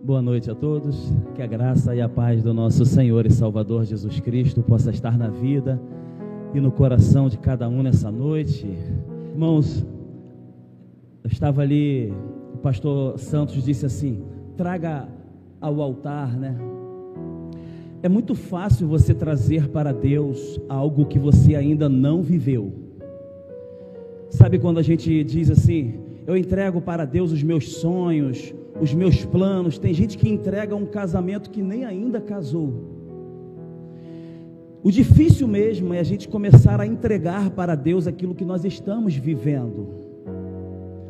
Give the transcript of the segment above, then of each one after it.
Boa noite a todos, que a graça e a paz do nosso Senhor e Salvador Jesus Cristo possa estar na vida e no coração de cada um nessa noite. Irmãos, eu estava ali, o pastor Santos disse assim, traga ao altar, né? É muito fácil você trazer para Deus algo que você ainda não viveu. Sabe quando a gente diz assim, eu entrego para Deus os meus sonhos, os meus planos? Tem gente que entrega um casamento que nem ainda casou. O difícil mesmo é a gente começar a entregar para Deus aquilo que nós estamos vivendo,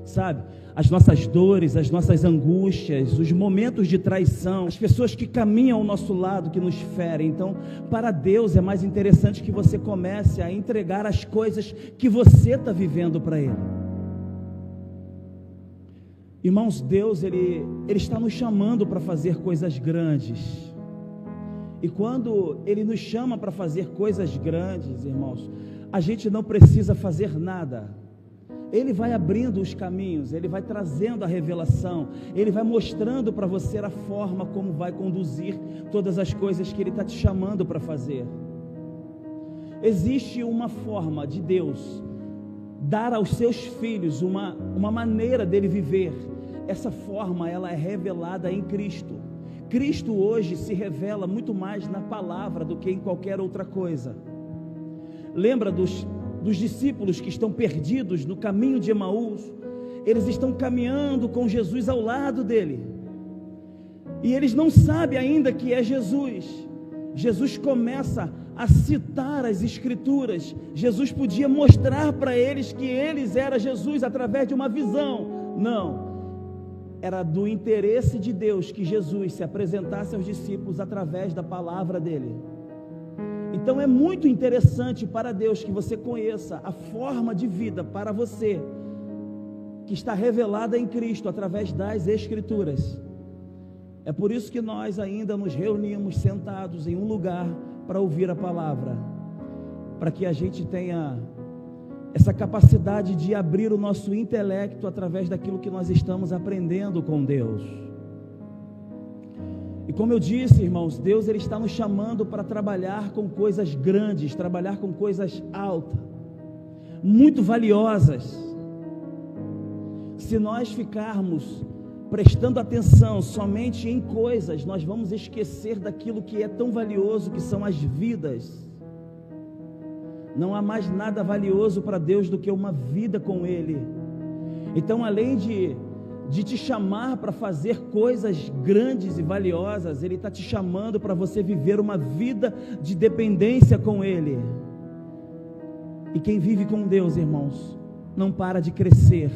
sabe? As nossas dores, as nossas angústias, os momentos de traição, as pessoas que caminham ao nosso lado, que nos ferem. Então, para Deus é mais interessante que você comece a entregar as coisas que você está vivendo para Ele. Irmãos, Deus, Ele está nos chamando para fazer coisas grandes. E quando Ele nos chama para fazer coisas grandes, irmãos, a gente não precisa fazer nada. Ele vai abrindo os caminhos, Ele vai trazendo a revelação, Ele vai mostrando para você a forma como vai conduzir todas as coisas que Ele está te chamando para fazer. Existe uma forma de Deus dar aos seus filhos uma maneira dele viver. Essa forma, ela é revelada em Cristo. Cristo hoje se revela muito mais na palavra do que em qualquer outra coisa. Lembra dos discípulos que estão perdidos no caminho de Emaús? Eles estão caminhando com Jesus ao lado dele, e eles não sabem ainda que é Jesus. Jesus começa a citar as Escrituras. Jesus podia mostrar para eles que eles eram Jesus através de uma visão. Não, era do interesse de Deus que Jesus se apresentasse aos discípulos através da palavra dele. Então é muito interessante para Deus que você conheça a forma de vida para você, que está revelada em Cristo através das Escrituras. É por isso que nós ainda nos reunimos sentados em um lugar para ouvir a palavra, para que a gente tenha essa capacidade de abrir o nosso intelecto através daquilo que nós estamos aprendendo com Deus. E como eu disse, irmãos, Deus ele está nos chamando para trabalhar com coisas grandes, trabalhar com coisas altas, muito valiosas. Se nós ficarmos prestando atenção somente em coisas, nós vamos esquecer daquilo que é tão valioso, que são as vidas. Não há mais nada valioso para Deus do que uma vida com Ele. Então, além de te chamar para fazer coisas grandes e valiosas, Ele está te chamando para você viver uma vida de dependência com Ele. E quem vive com Deus, irmãos, não para de crescer.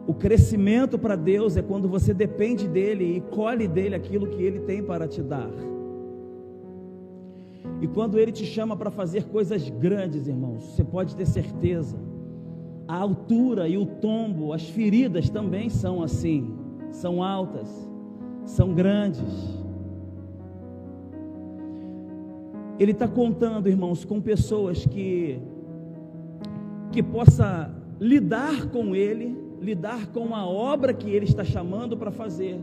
O crescimento para Deus é quando você depende dEle e colhe dEle aquilo que Ele tem para te dar. E quando Ele te chama para fazer coisas grandes, irmãos, você pode ter certeza, a altura e o tombo, as feridas também são assim, são altas, são grandes. Ele está contando, irmãos, com pessoas que possa lidar com Ele, lidar com a obra que Ele está chamando para fazer.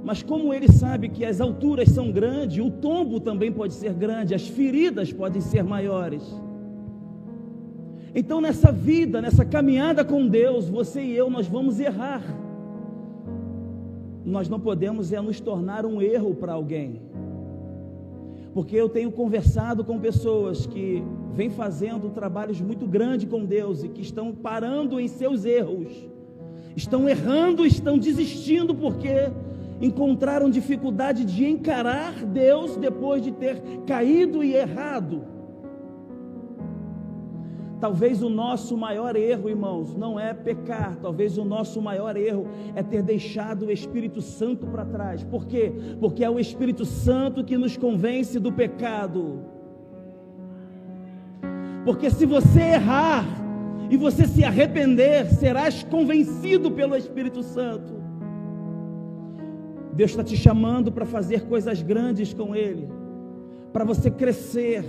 Mas como Ele sabe que as alturas são grandes, o tombo também pode ser grande, as feridas podem ser maiores. Então nessa vida, nessa caminhada com Deus, você e eu, nós vamos errar. Nós não podemos nos tornar um erro para alguém. Porque eu tenho conversado com pessoas que vêm fazendo trabalhos muito grandes com Deus e que estão parando em seus erros, estão errando, estão desistindo porque encontraram dificuldade de encarar Deus depois de ter caído e errado. Talvez o nosso maior erro, irmãos, não é pecar. Talvez o nosso maior erro é ter deixado o Espírito Santo para trás. Por quê? Porque é o Espírito Santo que nos convence do pecado. Porque se você errar e você se arrepender, serás convencido pelo Espírito Santo. Deus está te chamando para fazer coisas grandes com Ele, para você crescer.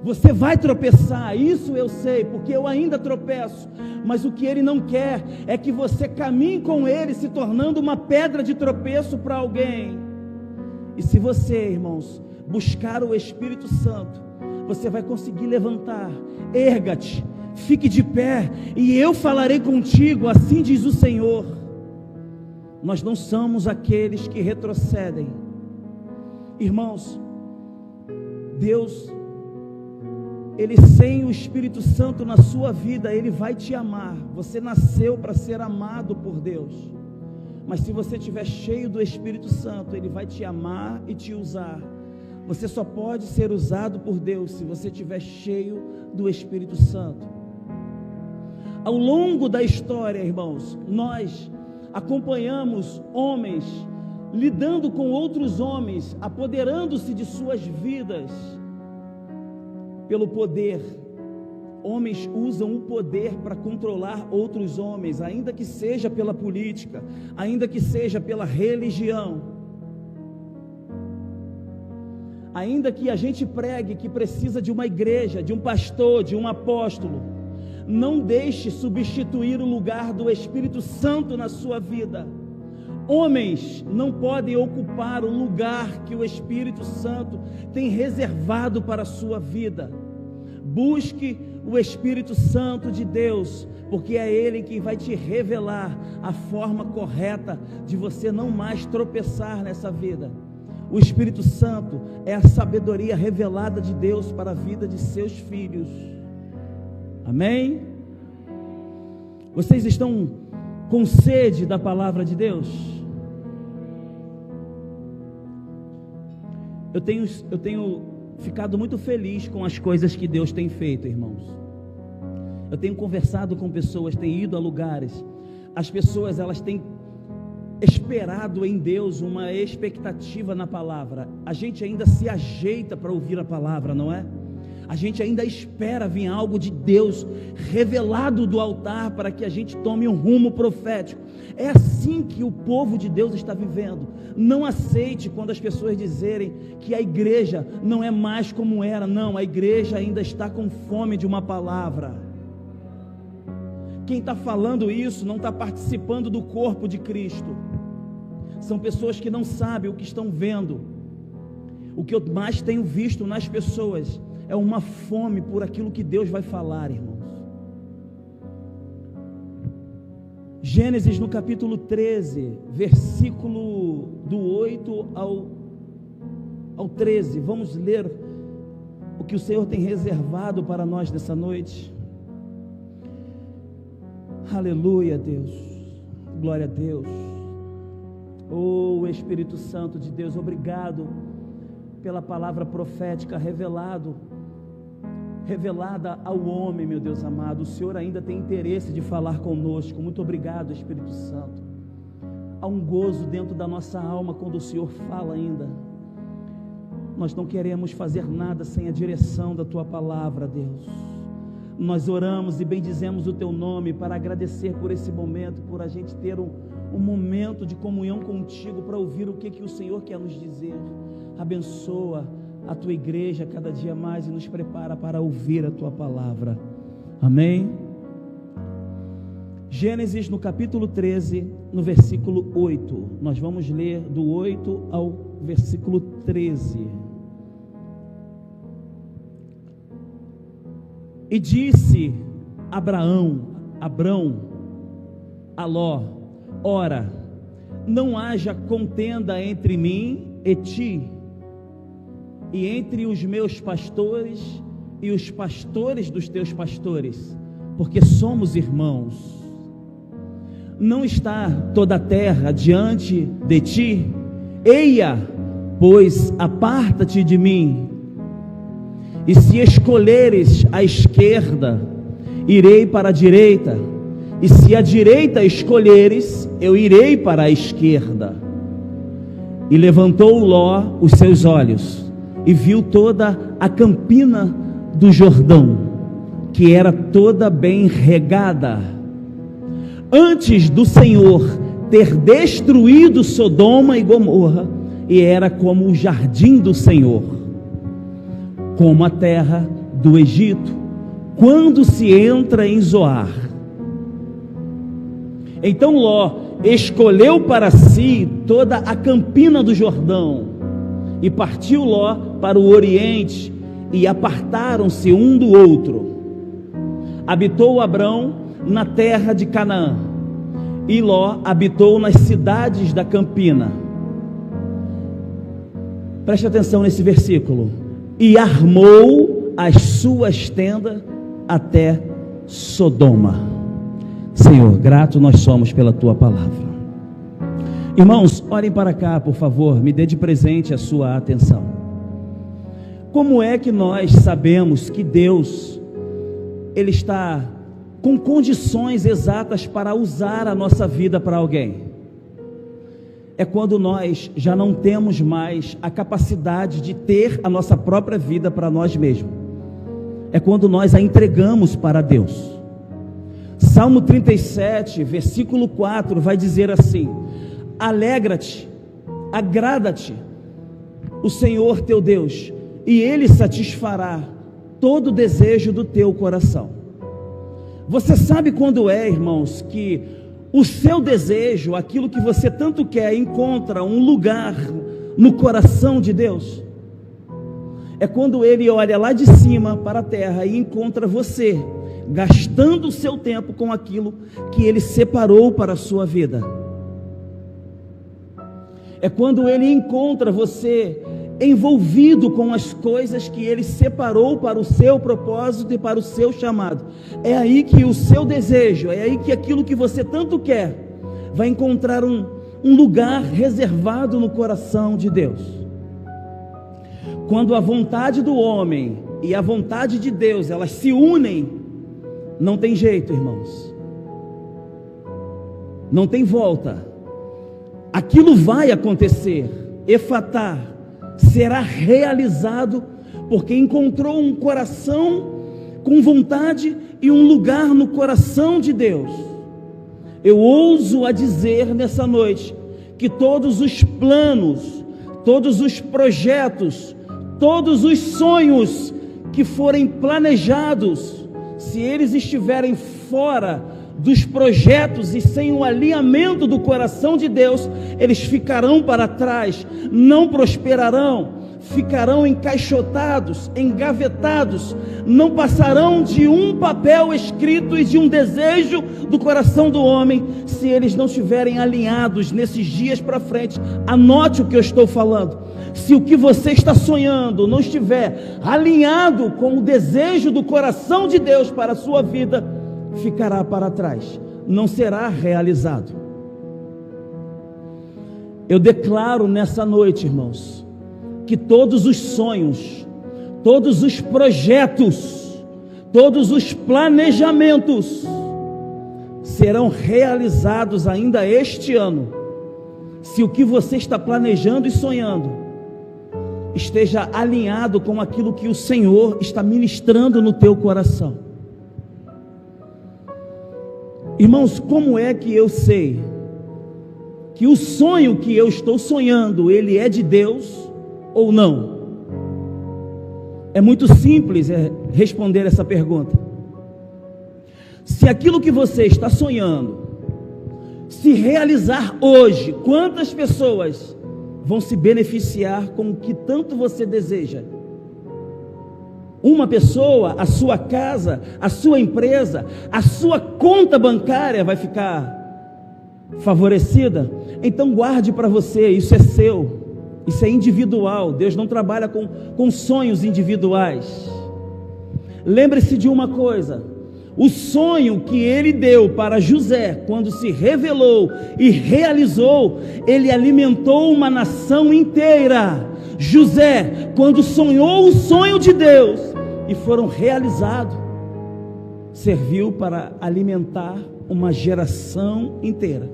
Você vai tropeçar, isso eu sei, porque eu ainda tropeço. Mas o que Ele não quer é que você caminhe com Ele, se tornando uma pedra de tropeço para alguém. E se você, irmãos, buscar o Espírito Santo, você vai conseguir levantar. Erga-te, fique de pé, e eu falarei contigo, assim diz o Senhor. Nós não somos aqueles que retrocedem. Irmãos, Deus, Ele sem o Espírito Santo na sua vida, Ele vai te amar. Você nasceu para ser amado por Deus. Mas se você estiver cheio do Espírito Santo, Ele vai te amar e te usar. Você só pode ser usado por Deus se você estiver cheio do Espírito Santo. Ao longo da história, irmãos, nós acompanhamos homens lidando com outros homens, apoderando-se de suas vidas pelo poder. Homens usam o poder para controlar outros homens, ainda que seja pela política, ainda que seja pela religião. Ainda que a gente pregue que precisa de uma igreja, de um pastor, de um apóstolo, não deixe substituir o lugar do Espírito Santo na sua vida. Homens não podem ocupar o lugar que o Espírito Santo tem reservado para a sua vida. Busque o Espírito Santo de Deus, porque é Ele quem vai te revelar a forma correta de você não mais tropeçar nessa vida. O Espírito Santo é a sabedoria revelada de Deus para a vida de seus filhos. Amém? Vocês estão com sede da palavra de Deus? Eu tenho ficado muito feliz com as coisas que Deus tem feito, irmãos. Eu tenho conversado com pessoas, tenho ido a lugares. As pessoas, elas têm esperado em Deus uma expectativa na palavra. A gente ainda se ajeita para ouvir a palavra, não é? A gente ainda espera vir algo de Deus revelado do altar para que a gente tome um rumo profético. É assim que o povo de Deus está vivendo. Não aceite quando as pessoas dizerem que a igreja não é mais como era. Não, a igreja ainda está com fome de uma palavra. Quem está falando isso não está participando do corpo de Cristo. São pessoas que não sabem o que estão vendo. O que eu mais tenho visto nas pessoas é uma fome por aquilo que Deus vai falar, irmãos. Gênesis no capítulo 13, versículo do 8 ao 13. Vamos ler o que o Senhor tem reservado para nós nessa noite. Aleluia, Deus. Glória a Deus. Oh, Espírito Santo de Deus, obrigado pela palavra profética revelada ao homem, meu Deus amado. O Senhor ainda tem interesse de falar conosco. Muito obrigado, Espírito Santo. Há um gozo dentro da nossa alma quando o Senhor fala ainda. Nós não queremos fazer nada sem a direção da Tua palavra, Deus. Nós oramos e bendizemos o Teu nome para agradecer por esse momento, por a gente ter um momento de comunhão contigo para ouvir o que o Senhor quer nos dizer. Abençoa a Tua igreja cada dia mais e nos prepara para ouvir a Tua palavra. Amém? Gênesis no capítulo 13, no versículo 8. Nós vamos ler do 8 ao versículo 13. E disse Abrão a Ló: ora, não haja contenda entre mim e ti, e entre os meus pastores e os pastores dos teus pastores, porque somos irmãos. Não está toda a terra diante de ti? Eia, pois aparta-te de mim. E se escolheres a esquerda, irei para a direita, e se a direita escolheres, eu irei para a esquerda. E levantou Ló os seus olhos, e viu toda a campina do Jordão, que era toda bem regada, antes do Senhor ter destruído Sodoma e Gomorra, e era como o jardim do Senhor, como a terra do Egito, quando se entra em Zoar. Então Ló escolheu para si toda a campina do Jordão, e partiu Ló para o oriente, e apartaram-se um do outro. Habitou Abrão na terra de Canaã, e Ló habitou nas cidades da campina. Preste atenção nesse versículo. E armou as suas tendas até Sodoma. Senhor, grato nós somos pela tua palavra. Irmãos, olhem para cá, por favor, me dê de presente a sua atenção. Como é que nós sabemos que Deus, Ele está com condições exatas para usar a nossa vida para alguém? É quando nós já não temos mais a capacidade de ter a nossa própria vida para nós mesmos. É quando nós a entregamos para Deus. Salmo 37, versículo 4, vai dizer assim: alegra-te, agrada-te o Senhor teu Deus, e Ele satisfará todo o desejo do teu coração. Você sabe quando é, irmãos, que o seu desejo, aquilo que você tanto quer, encontra um lugar no coração de Deus? É quando Ele olha lá de cima para a terra e encontra você, gastando o seu tempo com aquilo que Ele separou para a sua vida. É quando Ele encontra você envolvido com as coisas que Ele separou para o seu propósito e para o seu chamado. É aí que o seu desejo, é aí que aquilo que você tanto quer, vai encontrar um lugar reservado no coração de Deus. Quando a vontade do homem e a vontade de Deus, elas se unem, não tem jeito, irmãos, não tem volta, aquilo vai acontecer. Efatá será realizado, porque encontrou um coração com vontade e um lugar no coração de Deus. Eu ouso a dizer nessa noite, que todos os planos, todos os projetos, todos os sonhos que forem planejados, se eles estiverem fora dos projetos e sem o alinhamento do coração de Deus, eles ficarão para trás, não prosperarão, ficarão encaixotados, engavetados, não passarão de um papel escrito e de um desejo do coração do homem, se eles não estiverem alinhados nesses dias para frente. Anote o que eu estou falando. Se o que você está sonhando não estiver alinhado com o desejo do coração de Deus para a sua vida, ficará para trás, não será realizado. Eu declaro nessa noite, irmãos, que todos os sonhos, todos os projetos, todos os planejamentos serão realizados ainda este ano, se o que você está planejando e sonhando esteja alinhado com aquilo que o Senhor está ministrando no teu coração. Irmãos, como é que eu sei que o sonho que eu estou sonhando, ele é de Deus ou não? É muito simples responder essa pergunta. Se aquilo que você está sonhando se realizar hoje, quantas pessoas vão se beneficiar com o que tanto você deseja? Uma pessoa, a sua casa, a sua empresa, a sua conta bancária vai ficar favorecida? Então guarde para você, isso é seu, isso é individual. Deus não trabalha com sonhos individuais. Lembre-se de uma coisa: o sonho que Ele deu para José, quando se revelou e realizou, ele alimentou uma nação inteira. José, quando sonhou o sonho de Deus e foram realizados, serviu para alimentar uma geração inteira.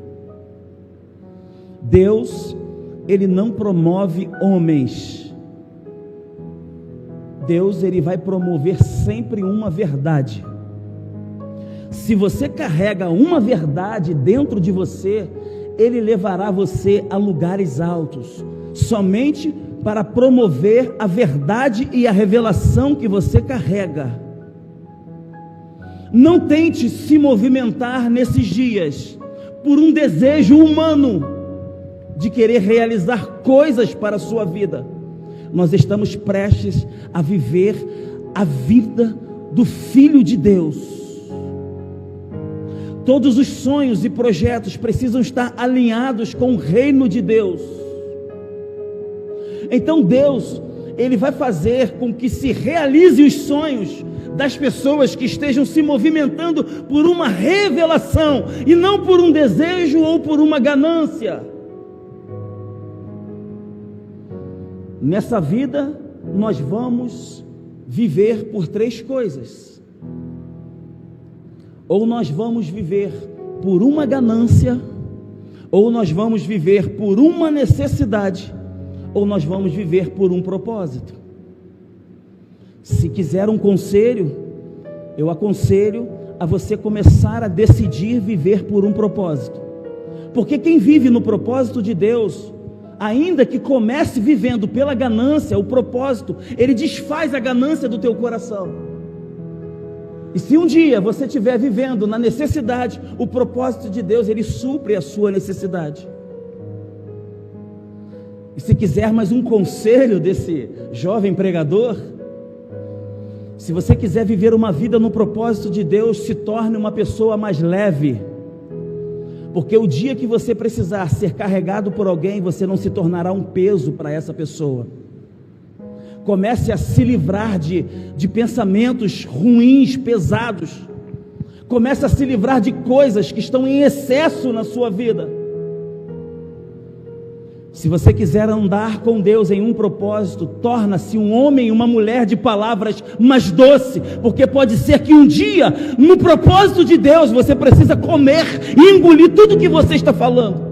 Deus, Ele não promove homens. Deus, Ele vai promover sempre uma verdade. Se você carrega uma verdade dentro de você, Ele levará você a lugares altos. somente para promover a verdade e a revelação que você carrega. Não tente se movimentar nesses dias por um desejo humano de querer realizar coisas para a sua vida. Nós estamos prestes a viver a vida do Filho de Deus. Todos os sonhos e projetos precisam estar alinhados com o reino de Deus. Então Deus, Ele vai fazer com que se realize os sonhos das pessoas que estejam se movimentando por uma revelação e não por um desejo ou por uma ganância. Nessa vida nós vamos viver por três coisas: ou nós vamos viver por uma ganância, ou nós vamos viver por uma necessidade, ou nós vamos viver por um propósito. Se quiser um conselho, eu aconselho a você começar a decidir viver por um propósito, porque quem vive no propósito de Deus, ainda que comece vivendo pela ganância, o propósito, ele desfaz a ganância do teu coração. E se um dia você estiver vivendo na necessidade, o propósito de Deus, ele supre a sua necessidade. E se quiser mais um conselho desse jovem pregador, se você quiser viver uma vida no propósito de Deus, se torne uma pessoa mais leve, porque o dia que você precisar ser carregado por alguém, você não se tornará um peso para essa pessoa. Comece a se livrar de pensamentos ruins, pesados. Comece a se livrar de coisas que estão em excesso na sua vida. Se você quiser andar com Deus em um propósito, torna-se um homem e uma mulher de palavras mais doce, porque pode ser que um dia, no propósito de Deus, você precisa comer e engolir tudo que você está falando.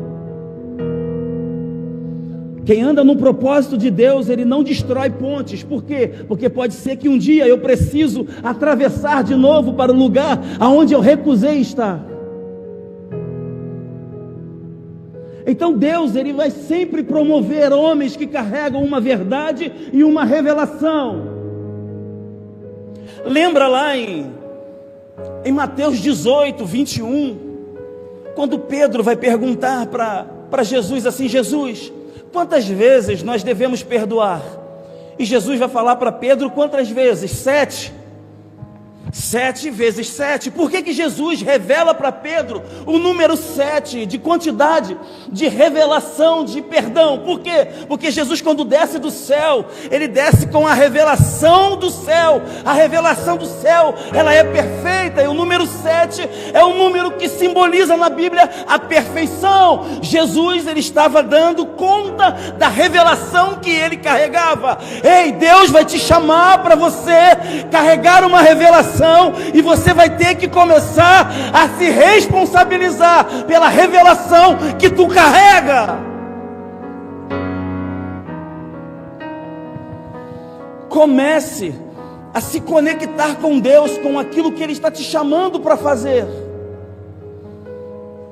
Quem anda no propósito de Deus, ele não destrói pontes. Por quê? Porque pode ser que um dia eu preciso atravessar de novo para o lugar aonde eu recusei estar. Então Deus, ele vai sempre promover homens que carregam uma verdade e uma revelação. Lembra lá em Mateus 18, 21, quando Pedro vai perguntar para Jesus assim: Jesus, quantas vezes nós devemos perdoar? E Jesus vai falar para Pedro: quantas vezes? 7. 7 vezes 7. Por que Jesus revela para Pedro o número 7 de quantidade, de revelação, de perdão? Por quê? Porque Jesus, quando desce do céu, ele desce com a revelação do céu. A revelação do céu, ela é perfeita, e o número 7 é um número que simboliza na Bíblia a perfeição. Jesus, ele estava dando conta da revelação que ele carregava. Ei, Deus vai te chamar para você carregar uma revelação, e você vai ter que começar a se responsabilizar pela revelação que tu carrega. Comece a se conectar com Deus, com aquilo que Ele está te chamando para fazer,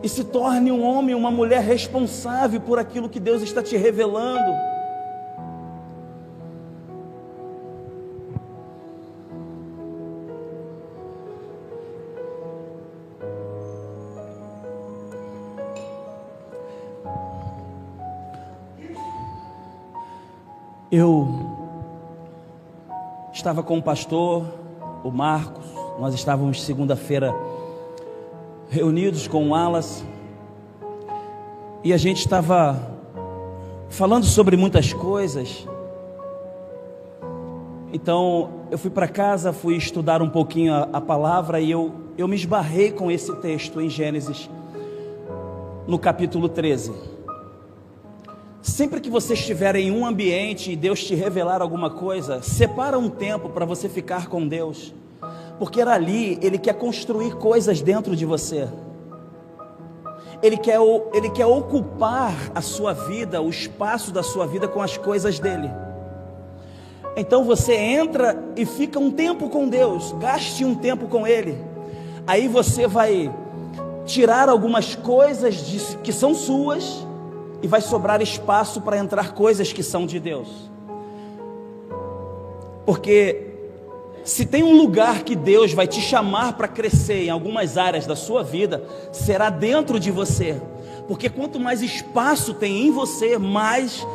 e se torne um homem, uma mulher responsável por aquilo que Deus está te revelando. Eu estava com o pastor, o Marcos, nós estávamos segunda-feira reunidos com o Wallace, e a gente estava falando sobre muitas coisas. Então eu fui para casa, fui estudar um pouquinho a palavra, e eu me esbarrei com esse texto em Gênesis, no capítulo 13. Sempre que você estiver em um ambiente e Deus te revelar alguma coisa, separa um tempo para você ficar com Deus, porque ali Ele quer construir coisas dentro de você. Ele quer ocupar a sua vida, o espaço da sua vida com as coisas dEle. Então você entra e fica um tempo com Deus, gaste um tempo com Ele. Aí você vai tirar algumas coisas que são suas e vai sobrar espaço para entrar coisas que são de Deus. Porque se tem um lugar que Deus vai te chamar para crescer em algumas áreas da sua vida, será dentro de você. Porque quanto mais espaço tem em você, mais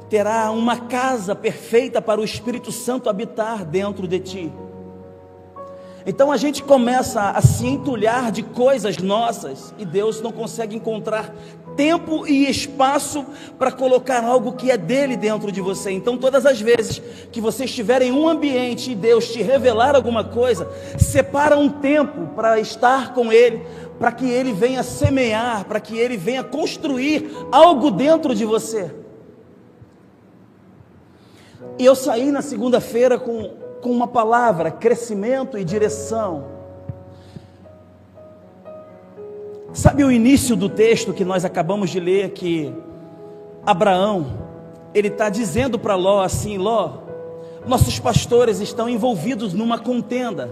terá uma casa perfeita para o Espírito Santo habitar dentro de ti. Então a gente começa a se entulhar de coisas nossas e Deus não consegue encontrar tempo e espaço para colocar algo que é dele dentro de você. Então todas as vezes que você estiver em um ambiente e Deus te revelar alguma coisa, separa um tempo para estar com Ele, para que Ele venha semear, para que Ele venha construir algo dentro de você. E eu saí na segunda-feira com uma palavra: crescimento e direção. Sabe o início do texto que nós acabamos de ler, que Abraão, ele está dizendo para Ló assim: Ló, nossos pastores estão envolvidos numa contenda.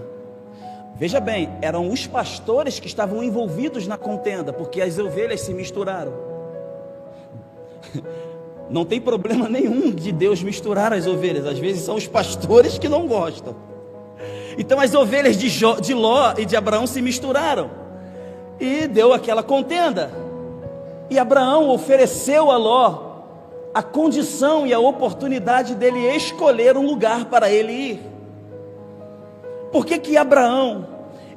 Veja bem, eram os pastores que estavam envolvidos na contenda, porque as ovelhas se misturaram. Não tem problema nenhum de Deus misturar as ovelhas. Às vezes são os pastores que não gostam. Então as ovelhas de Ló e de Abraão se misturaram, e deu aquela contenda. E Abraão ofereceu a Ló a condição e a oportunidade dele escolher um lugar para ele ir. Por que Abraão,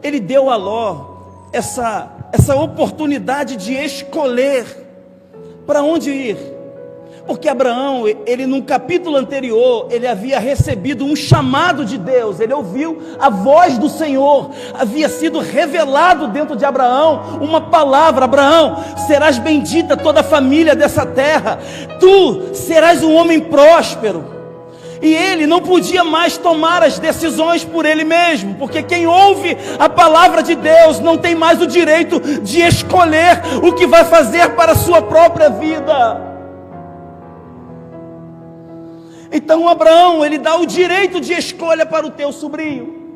ele deu a Ló essa oportunidade de escolher para onde ir? Porque Abraão, ele num capítulo anterior, ele havia recebido um chamado de Deus, ele ouviu a voz do Senhor, havia sido revelado dentro de Abraão uma palavra: Abraão, serás bendita toda a família dessa terra, tu serás um homem próspero. E ele não podia mais tomar as decisões por ele mesmo, porque quem ouve a palavra de Deus não tem mais o direito de escolher o que vai fazer para a sua própria vida. Então Abraão, ele dá o direito de escolha para o teu sobrinho.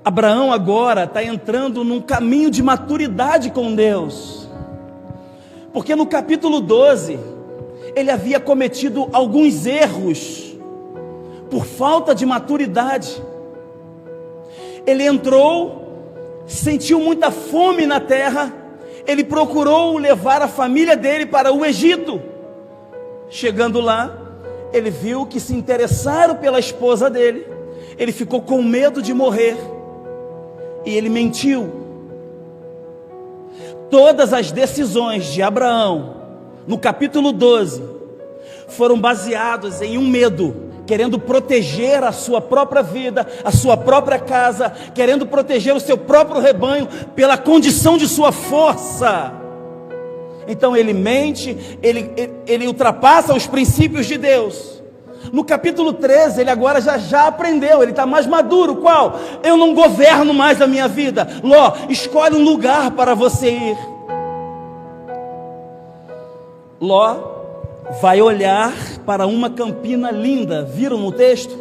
Abraão agora está entrando num caminho de maturidade com Deus, porque no capítulo 12, ele havia cometido alguns erros, por falta de maturidade. Ele entrou, sentiu muita fome na terra, ele procurou levar a família dele para o Egito. Chegando lá, ele viu que se interessaram pela esposa dele, ele ficou com medo de morrer, e ele mentiu. Todas as decisões de Abraão, no capítulo 12, foram baseadas em um medo, querendo proteger a sua própria vida, a sua própria casa, querendo proteger o seu próprio rebanho, pela condição de sua força. Então ele mente, ele ultrapassa os princípios de Deus. No capítulo 13, ele agora já aprendeu, ele está mais maduro. Qual? Eu não governo mais a minha vida. Ló, escolhe um lugar para você ir. Ló vai olhar para uma campina linda. Viram no texto?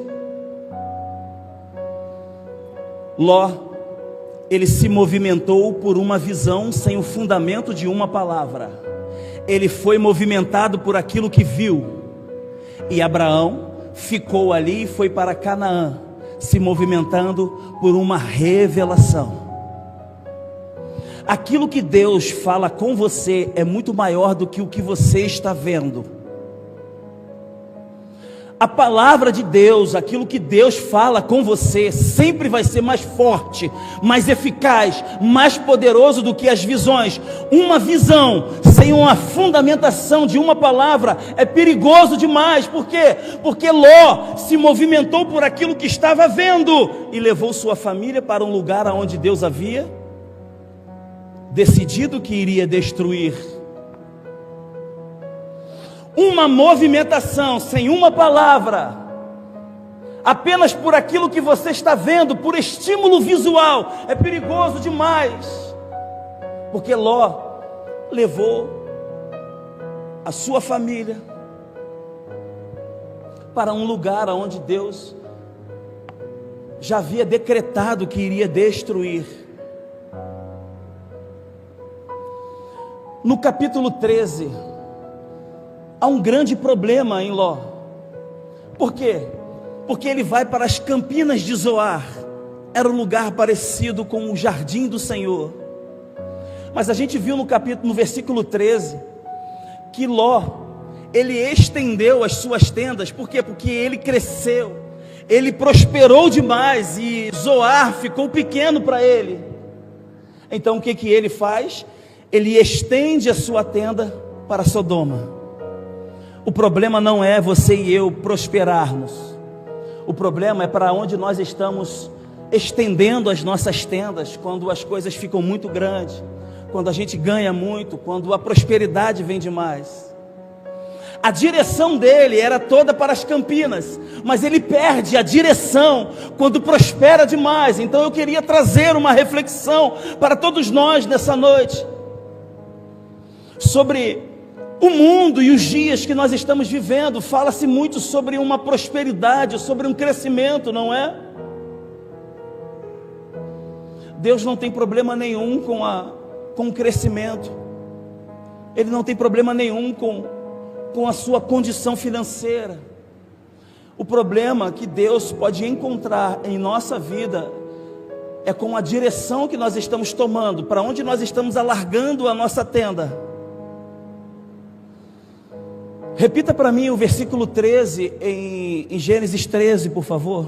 Ló, ele se movimentou por uma visão sem o fundamento de uma palavra. Ele foi movimentado por aquilo que viu. E Abraão ficou ali e foi para Canaã, se movimentando por uma revelação. Aquilo que Deus fala com você é muito maior do que o que você está vendo. A palavra de Deus, aquilo que Deus fala com você, sempre vai ser mais forte, mais eficaz, mais poderoso do que as visões. Uma visão sem uma fundamentação de uma palavra é perigoso demais. Por quê? Porque Ló se movimentou por aquilo que estava vendo e levou sua família para um lugar onde Deus havia decidido que iria destruir. Uma movimentação sem uma palavra, apenas por aquilo que você está vendo, por estímulo visual, é perigoso demais. Porque Ló levou a sua família para um lugar onde Deus já havia decretado que iria destruir. no capítulo 13, há um grande problema em Ló. Por quê? Porque ele vai para as campinas de Zoar. Era um lugar parecido com o jardim do Senhor. Mas a gente viu no versículo 13, que Ló, ele estendeu as suas tendas. Por quê? Porque ele cresceu, ele prosperou demais e Zoar ficou pequeno para ele. Então o que ele faz? Ele estende a sua tenda para Sodoma. O problema não é você e eu prosperarmos. O problema é para onde nós estamos estendendo as nossas tendas, quando as coisas ficam muito grandes, quando a gente ganha muito, quando a prosperidade vem demais. A direção dele era toda para as campinas, mas ele perde a direção quando prospera demais. Então eu queria trazer uma reflexão para todos nós nessa noite, sobre o mundo e os dias que nós estamos vivendo. Fala-se muito sobre uma prosperidade, sobre um crescimento, não é? Deus não tem problema nenhum com o crescimento. Ele não tem problema nenhum com a sua condição financeira. O problema que Deus pode encontrar em nossa vida é com a direção que nós estamos tomando, para onde nós estamos alargando a nossa tenda. Repita para mim o versículo 13 em Gênesis 13, por favor.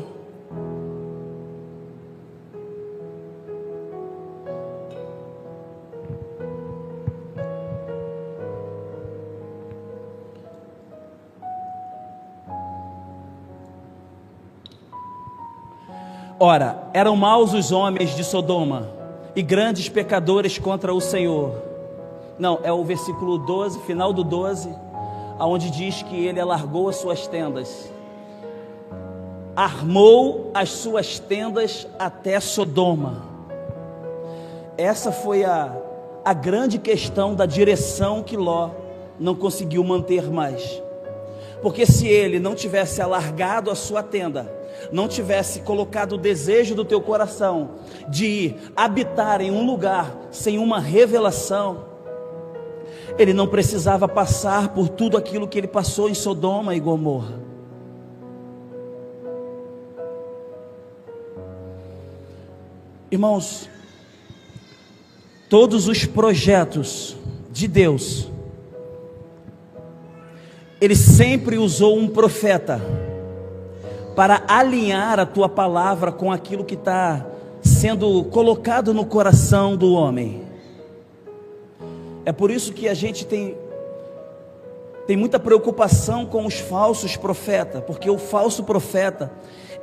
Ora, eram maus os homens de Sodoma e grandes pecadores contra o Senhor. Não, é o versículo 12, final do 12, aonde diz que ele alargou as suas tendas, armou as suas tendas até Sodoma. Essa foi a grande questão da direção que Ló não conseguiu manter mais. Porque se ele não tivesse alargado a sua tenda, não tivesse colocado o desejo do teu coração de ir habitar em um lugar sem uma revelação, ele não precisava passar por tudo aquilo que ele passou em Sodoma e Gomorra. Irmãos, todos os projetos de Deus, Ele sempre usou um profeta para alinhar a tua palavra com aquilo que está sendo colocado no coração do homem. É por isso que a gente tem muita preocupação com os falsos profetas, porque o falso profeta,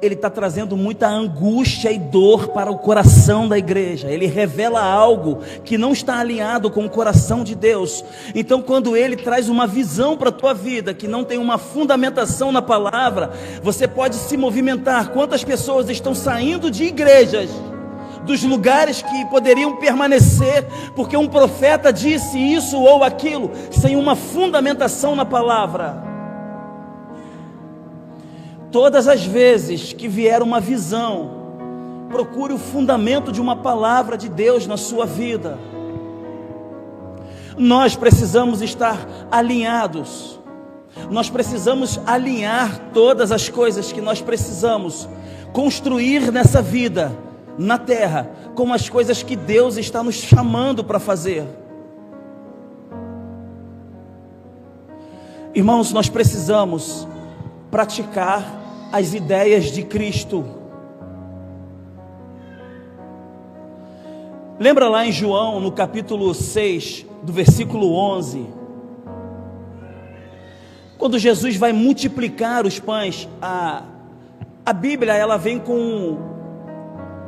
ele está trazendo muita angústia e dor para o coração da igreja. Ele revela algo que não está alinhado com o coração de Deus. Então quando ele traz uma visão para a tua vida, que não tem uma fundamentação na palavra, você pode se movimentar. Quantas pessoas estão saindo de igrejas, dos lugares que poderiam permanecer, porque um profeta disse isso ou aquilo, sem uma fundamentação na palavra. Todas as vezes que vier uma visão, procure o fundamento de uma palavra de Deus na sua vida. Nós precisamos estar alinhados, nós precisamos alinhar todas as coisas que nós precisamos construir nessa vida, na terra, com as coisas que Deus está nos chamando para fazer. Irmãos, nós precisamos praticar as ideias de Cristo. Lembra lá em João, no capítulo 6, do versículo 11, quando Jesus vai multiplicar os pães, a Bíblia, ela vem com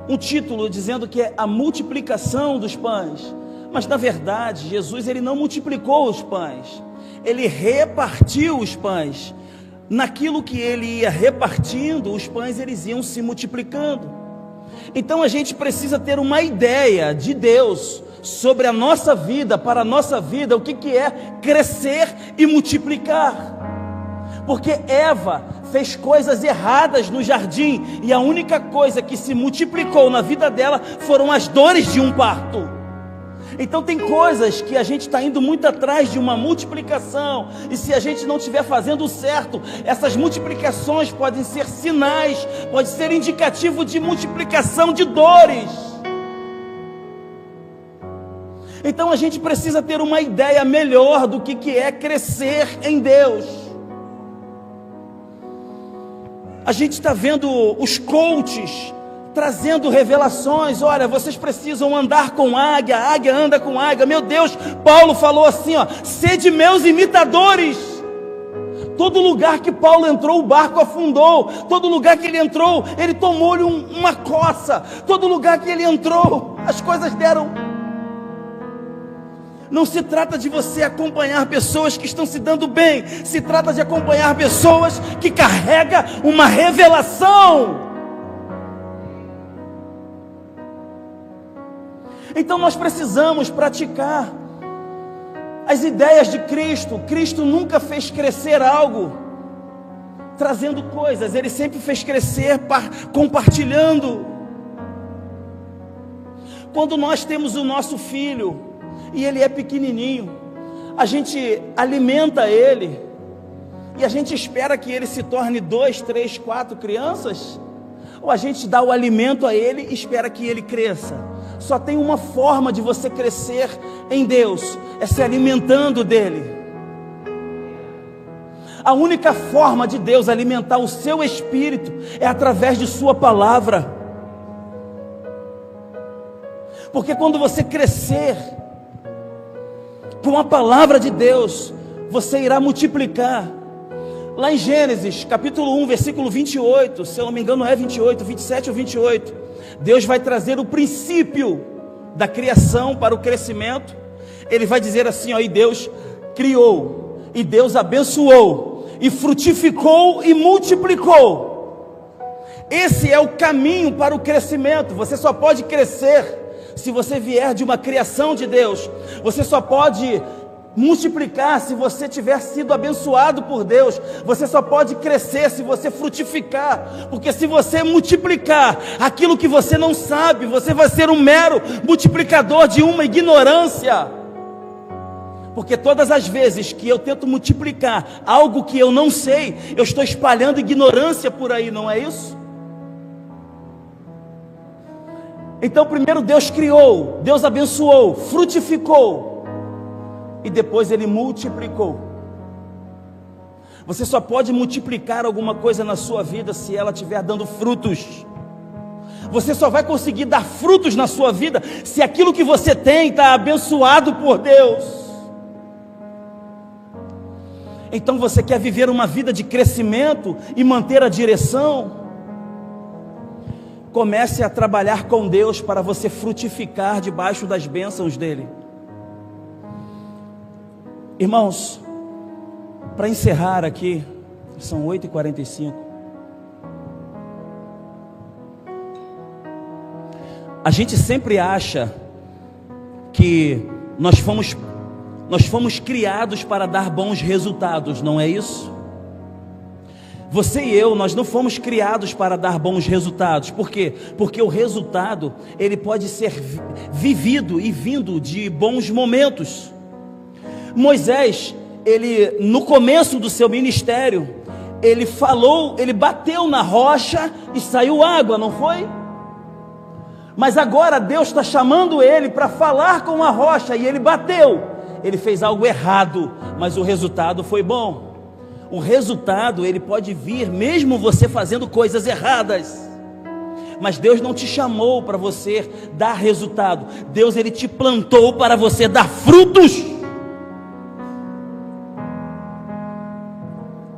um título dizendo que é a multiplicação dos pães, mas na verdade Jesus, ele não multiplicou os pães, ele repartiu os pães. Naquilo que ele ia repartindo, os pães eles iam se multiplicando. Então a gente precisa ter uma ideia de Deus sobre a nossa vida, para a nossa vida, o que é crescer e multiplicar. Porque Eva fez coisas erradas no jardim, e a única coisa que se multiplicou na vida dela foram as dores de um parto. Então tem coisas que a gente está indo muito atrás de uma multiplicação, e se a gente não estiver fazendo o certo, essas multiplicações podem ser sinais, pode ser indicativo de multiplicação de dores. Então a gente precisa ter uma ideia melhor do que é crescer em Deus. A gente está vendo os coaches trazendo revelações. Olha, vocês precisam andar com águia, a águia anda com águia. Meu Deus, Paulo falou assim, ó: sede meus imitadores. Todo lugar que Paulo entrou, o barco afundou. Todo lugar que ele entrou, ele tomou-lhe uma coça. Todo lugar que ele entrou, as coisas deram. Não se trata de você acompanhar pessoas que estão se dando bem, se trata de acompanhar pessoas que carregam uma revelação. Então nós precisamos praticar as ideias de Cristo. Cristo nunca fez crescer algo trazendo coisas, Ele sempre fez crescer compartilhando. Quando nós temos o nosso filho e ele é pequenininho, a gente alimenta ele e a gente espera que ele se torne 2, 3, 4 crianças, ou a gente dá o alimento a ele e espera que ele cresça? Só tem uma forma de você crescer em Deus, é se alimentando dele. A única forma de Deus alimentar o seu espírito é através de sua palavra. Porque quando você crescer com a palavra de Deus, você irá multiplicar. Lá em Gênesis, capítulo 1, versículo 28, se eu não me engano é 28, 27 ou 28, Deus vai trazer o princípio da criação para o crescimento. Ele vai dizer assim, ó: e Deus criou, e Deus abençoou, e frutificou e multiplicou. Esse é o caminho para o crescimento. Você só pode crescer se você vier de uma criação de Deus. Você só pode multiplicar se você tiver sido abençoado por Deus. Você só pode crescer se você frutificar, porque se você multiplicar aquilo que você não sabe, você vai ser um mero multiplicador de uma ignorância. Porque todas as vezes que eu tento multiplicar algo que eu não sei, eu estou espalhando ignorância por aí, não é isso? Então primeiro Deus criou, Deus abençoou, frutificou, e depois Ele multiplicou. Você só pode multiplicar alguma coisa na sua vida se ela estiver dando frutos. Você só vai conseguir dar frutos na sua vida se aquilo que você tem está abençoado por Deus. Então você quer viver uma vida de crescimento e manter a direção? Comece a trabalhar com Deus para você frutificar debaixo das bênçãos dEle. Irmãos, para encerrar aqui, são 8h45. A gente sempre acha que nós fomos criados para dar bons resultados, não é isso? Você e eu, nós não fomos criados para dar bons resultados. Por quê? Porque o resultado, ele pode ser vivido e vindo de bons momentos. Moisés, ele no começo do seu ministério, ele falou, ele bateu na rocha e saiu água, não foi? Mas agora Deus está chamando ele para falar com a rocha e ele bateu. Ele fez algo errado, mas o resultado foi bom. O resultado, ele pode vir mesmo você fazendo coisas erradas. Mas Deus não te chamou para você dar resultado. Deus, ele te plantou para você dar frutos.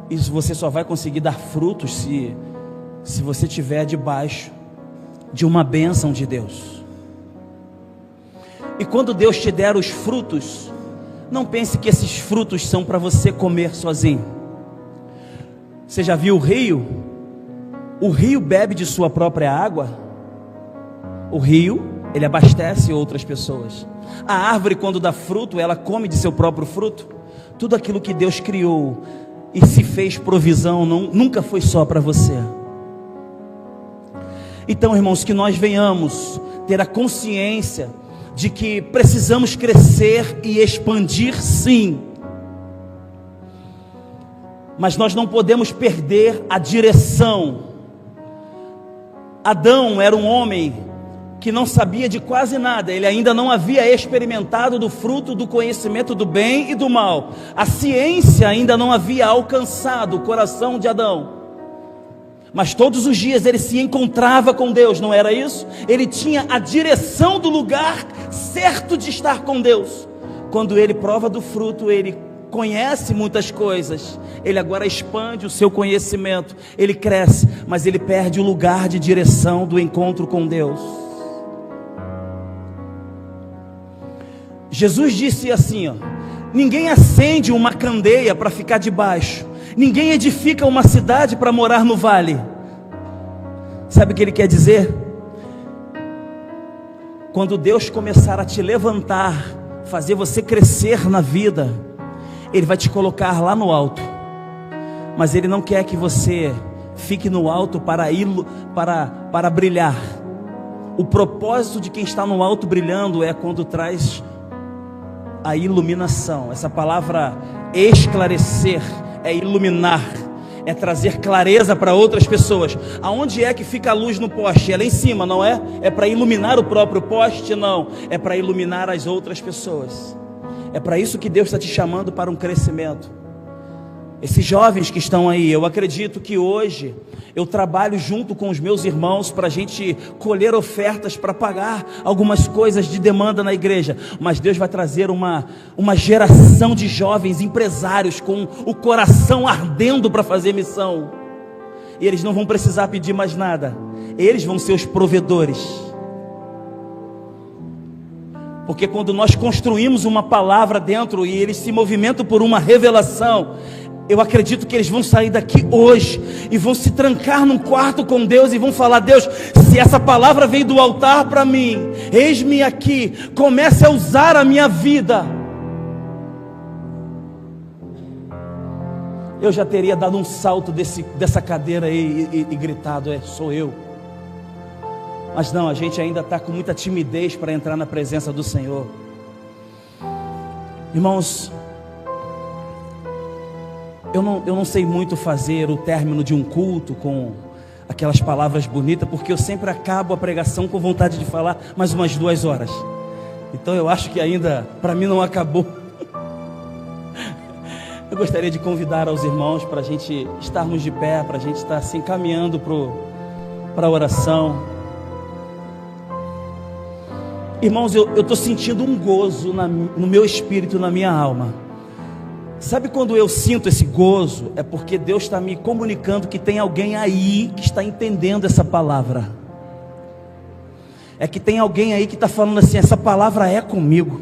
E você só vai conseguir dar frutos se você estiver debaixo de uma bênção de Deus. E quando Deus te der os frutos, não pense que esses frutos são para você comer sozinho. Você já viu o rio? O rio bebe de sua própria água. O rio, ele abastece outras pessoas. A árvore, quando dá fruto, ela come de seu próprio fruto. Tudo aquilo que Deus criou e se fez provisão, nunca foi só para você. Então, irmãos, que nós venhamos ter a consciência de que precisamos crescer e expandir, sim, mas nós não podemos perder a direção. Adão era um homem que não sabia de quase nada, ele ainda não havia experimentado do fruto do conhecimento do bem e do mal, a ciência ainda não havia alcançado o coração de Adão, mas todos os dias ele se encontrava com Deus, não era isso? Ele tinha a direção do lugar certo de estar com Deus. Quando ele prova do fruto, ele conhece muitas coisas, ele agora expande o seu conhecimento, ele cresce, mas ele perde o lugar de direção do encontro com Deus. Jesus disse assim, ó: ninguém acende uma candeia para ficar debaixo, ninguém edifica uma cidade para morar no vale. Sabe o que ele quer dizer? Quando Deus começar a te levantar, fazer você crescer na vida, Ele vai te colocar lá no alto, mas Ele não quer que você fique no alto para brilhar. O propósito de quem está no alto brilhando é quando traz a iluminação. Essa palavra esclarecer é iluminar, é trazer clareza para outras pessoas. Aonde é que fica a luz no poste? É lá em cima, não é? É para iluminar o próprio poste? Não, é para iluminar as outras pessoas. É para isso que Deus está te chamando para um crescimento. Esses jovens que estão aí, eu acredito que hoje eu trabalho junto com os meus irmãos para a gente colher ofertas para pagar algumas coisas de demanda na igreja, mas Deus vai trazer uma geração de jovens empresários com o coração ardendo para fazer missão, e eles não vão precisar pedir mais nada, eles vão ser os provedores. Porque quando nós construímos uma palavra dentro e eles se movimentam por uma revelação, eu acredito que eles vão sair daqui hoje e vão se trancar num quarto com Deus e vão falar: Deus, se essa palavra veio do altar para mim, eis-me aqui, comece a usar a minha vida. Eu já teria dado um salto dessa cadeira aí e gritado: sou eu. Mas não, a gente ainda está com muita timidez para entrar na presença do Senhor. Irmãos, eu não sei muito fazer o término de um culto com aquelas palavras bonitas, porque eu sempre acabo a pregação com vontade de falar mais umas 2 horas. Então eu acho que ainda, para mim, não acabou. Eu gostaria de convidar aos irmãos para a gente estarmos de pé, para a gente estar se encaminhando para a oração. Irmãos, eu estou sentindo um gozo no meu espírito, na minha alma. Sabe quando eu sinto esse gozo? É porque Deus está me comunicando que tem alguém aí que está entendendo essa palavra. É que tem alguém aí que está falando assim: essa palavra é comigo.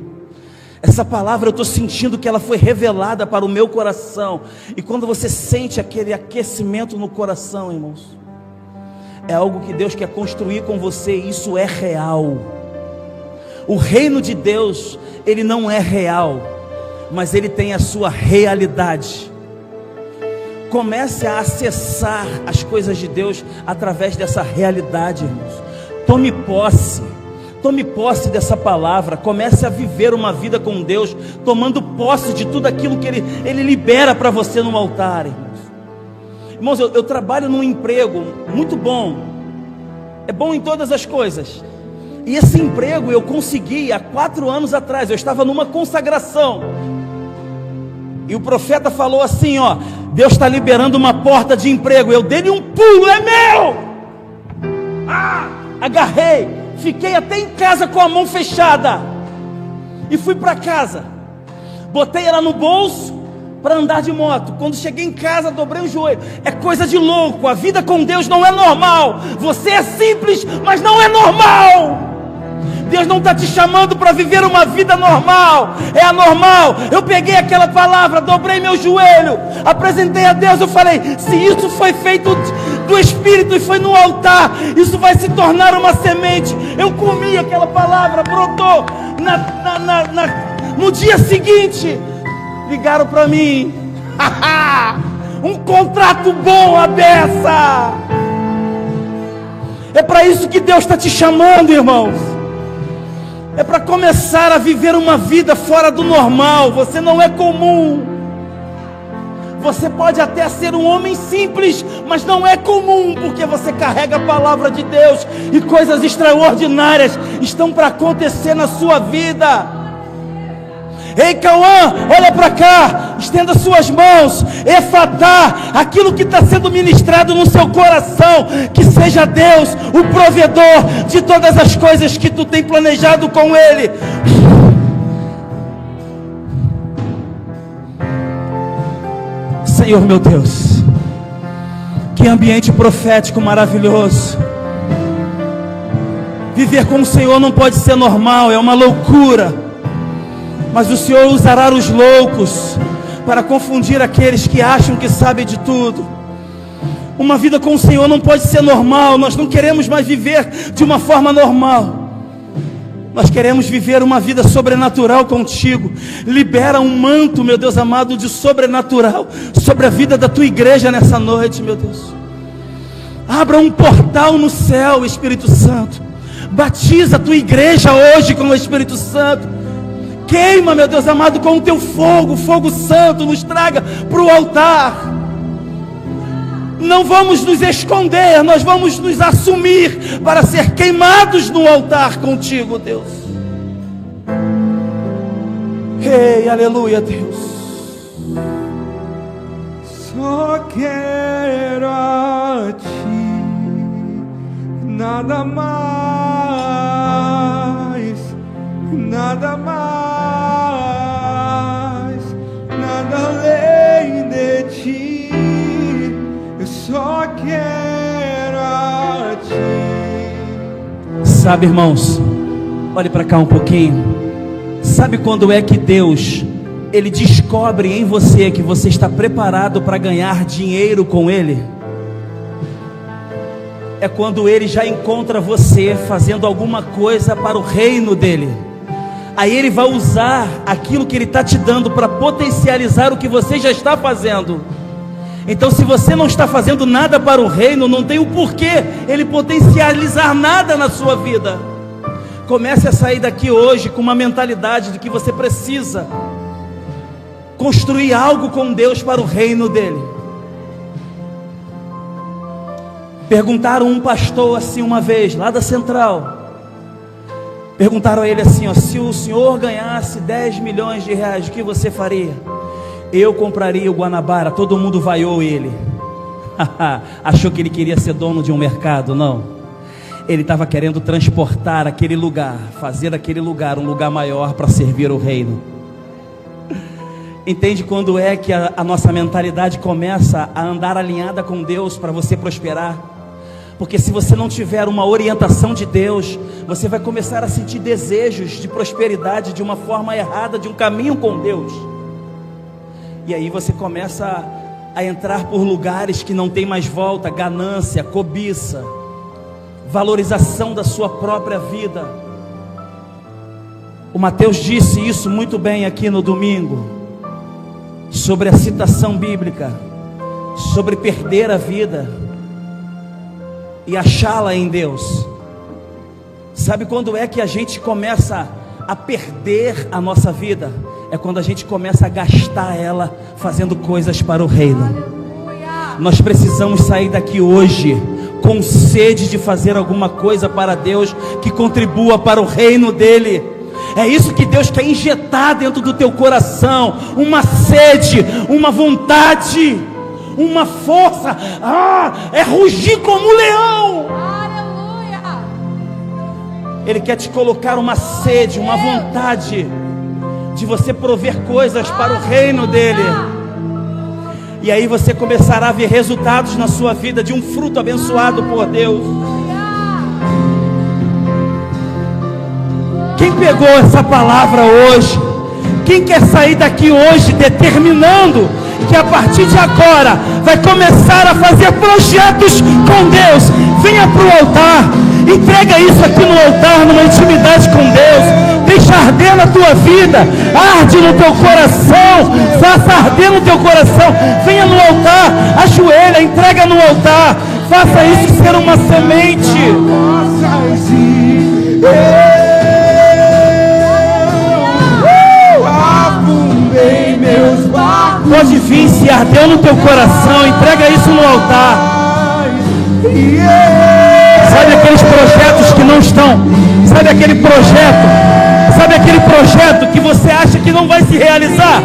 Essa palavra eu estou sentindo que ela foi revelada para o meu coração. E quando você sente aquele aquecimento no coração, irmãos, é algo que Deus quer construir com você. Isso é real. O reino de Deus, ele não é real, mas ele tem a sua realidade. Comece a acessar as coisas de Deus através dessa realidade, irmãos. Tome posse dessa palavra. Comece a viver uma vida com Deus, tomando posse de tudo aquilo que Ele libera para você no altar, irmãos. Irmãos, eu trabalho num emprego muito bom, é bom em todas as coisas. E esse emprego eu consegui há 4 anos atrás. Eu estava numa consagração e o profeta falou assim: ó, Deus está liberando uma porta de emprego. Eu dei um pulo: é meu! Agarrei, fiquei até em casa com a mão fechada e fui para casa. Botei ela no bolso para andar de moto. Quando cheguei em casa, dobrei o joelho. É coisa de louco. A vida com Deus não é normal. Você é simples, mas não é normal. Deus não está te chamando para viver uma vida normal, é anormal. Eu peguei aquela palavra, dobrei meu joelho, apresentei a Deus. Eu falei: se isso foi feito do Espírito e foi no altar, isso vai se tornar uma semente. Eu comi aquela palavra, brotou. No dia seguinte, ligaram para mim: um contrato bom à beça. É para isso que Deus está te chamando, irmãos. é para começar a viver uma vida fora do normal. Você não é comum. Você pode até ser um homem simples, mas não é comum, porque você carrega a palavra de Deus e coisas extraordinárias estão para acontecer na sua vida. Ei, Cauã, olha para cá, estenda suas mãos. Efatá, aquilo que está sendo ministrado no seu coração, que seja Deus o provedor de todas as coisas que tu tem planejado com Ele. Senhor meu Deus, que ambiente profético maravilhoso. Viver com o Senhor não pode ser normal, é uma loucura. Mas o Senhor usará os loucos para confundir aqueles que acham que sabem de tudo. Uma vida com o Senhor não pode ser normal. Nós não queremos mais viver de uma forma normal. Nós queremos viver uma vida sobrenatural contigo. Libera um manto, meu Deus amado, de sobrenatural sobre a vida da tua igreja nessa noite, meu Deus. Abra um portal no céu, Espírito Santo. Batiza a tua igreja hoje com o Espírito Santo. Queima, meu Deus amado, com o teu fogo, fogo santo, nos traga para o altar. Não vamos nos esconder, nós vamos nos assumir para ser queimados no altar contigo, Deus. Ei, aleluia, Deus. Só quero a ti, nada mais, nada mais, nada além de ti. Eu só quero a ti. Sabe, irmãos, olhe para cá um pouquinho. Sabe quando é que Deus, Ele descobre em você que você está preparado para ganhar dinheiro com Ele? É quando Ele já encontra você fazendo alguma coisa para o reino dEle. Aí Ele vai usar aquilo que Ele está te dando para potencializar o que você já está fazendo. Então, se você não está fazendo nada para o reino, não tem o porquê Ele potencializar nada na sua vida. Comece a sair daqui hoje com uma mentalidade de que você precisa construir algo com Deus para o reino dEle. Perguntaram a um pastor assim uma vez, lá da Central. Perguntaram a ele assim, ó, se o senhor ganhasse 10 milhões de reais, o que você faria? Eu compraria o Guanabara. Todo mundo vaiou ele. Achou que ele queria ser dono de um mercado? Não. Ele estava querendo transportar aquele lugar, fazer daquele lugar um lugar maior para servir o reino. Entende quando é que a nossa mentalidade começa a andar alinhada com Deus para você prosperar? Porque se você não tiver uma orientação de Deus, você vai começar a sentir desejos de prosperidade de uma forma errada, de um caminho com Deus. E aí você começa a entrar por lugares que não tem mais volta, ganância, cobiça, valorização da sua própria vida. O Mateus disse isso muito bem aqui no domingo, sobre a citação bíblica, sobre perder a vida e achá-la em Deus. Sabe quando é que a gente começa a perder a nossa vida? É quando a gente começa a gastar ela fazendo coisas para o reino. Nós precisamos sair daqui hoje com sede de fazer alguma coisa para Deus que contribua para o reino dEle. É isso que Deus quer injetar dentro do teu coração, uma sede, uma vontade, uma força. É rugir como um leão. Aleluia. Ele quer te colocar uma sede, uma vontade de você prover coisas para o reino dEle. E aí você começará a ver resultados na sua vida de um fruto abençoado por Deus. Quem pegou essa palavra hoje? Quem quer sair daqui hoje determinando que a partir de agora vai começar a fazer projetos com Deus? Venha para o altar, entrega isso aqui no altar, numa intimidade com Deus. Deixa arder na tua vida, arde no teu coração, faça arder no teu coração. Venha no altar, ajoelha, entrega no altar, faça isso ser uma semente. Pode vir, se ardeu no teu coração, entrega isso no altar. Sabe aqueles projetos que não estão? Sabe aquele projeto que você acha que não vai se realizar?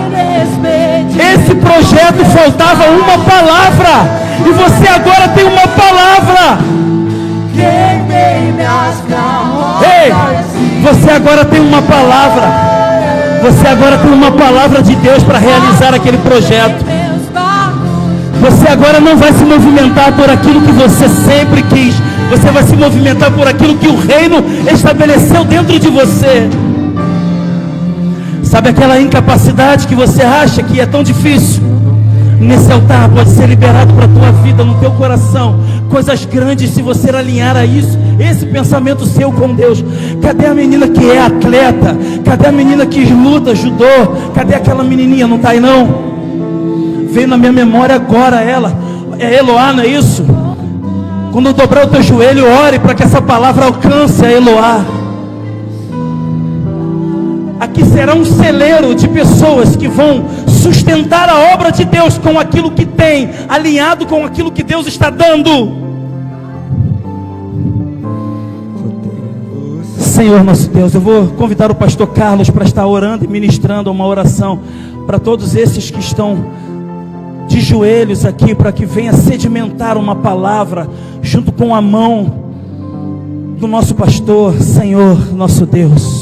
Esse projeto faltava uma palavra, e você agora tem uma palavra. Ei, você agora tem uma palavra. Você agora tem uma palavra de Deus para realizar aquele projeto. Você agora não vai se movimentar por aquilo que você sempre quis. Você vai se movimentar por aquilo que o reino estabeleceu dentro de você. Sabe aquela incapacidade que você acha que é tão difícil? Nesse altar pode ser liberado para a tua vida, no teu coração, coisas grandes se você alinhar a isso, esse pensamento seu com Deus. Cadê a menina que é atleta? Cadê a menina que luta, judô? Cadê aquela menininha? Não está aí não? Veio na minha memória agora ela. É Eloá, não é isso? Quando dobrar o teu joelho, ore para que essa palavra alcance a Eloá. Aqui será um celeiro de pessoas que vão sustentar a obra de Deus com aquilo que tem, alinhado com aquilo que Deus está dando. Senhor nosso Deus, eu vou convidar o pastor Carlos para estar orando e ministrando uma oração para todos esses que estão de joelhos aqui, para que venha sedimentar uma palavra junto com a mão do nosso pastor. Senhor nosso Deus,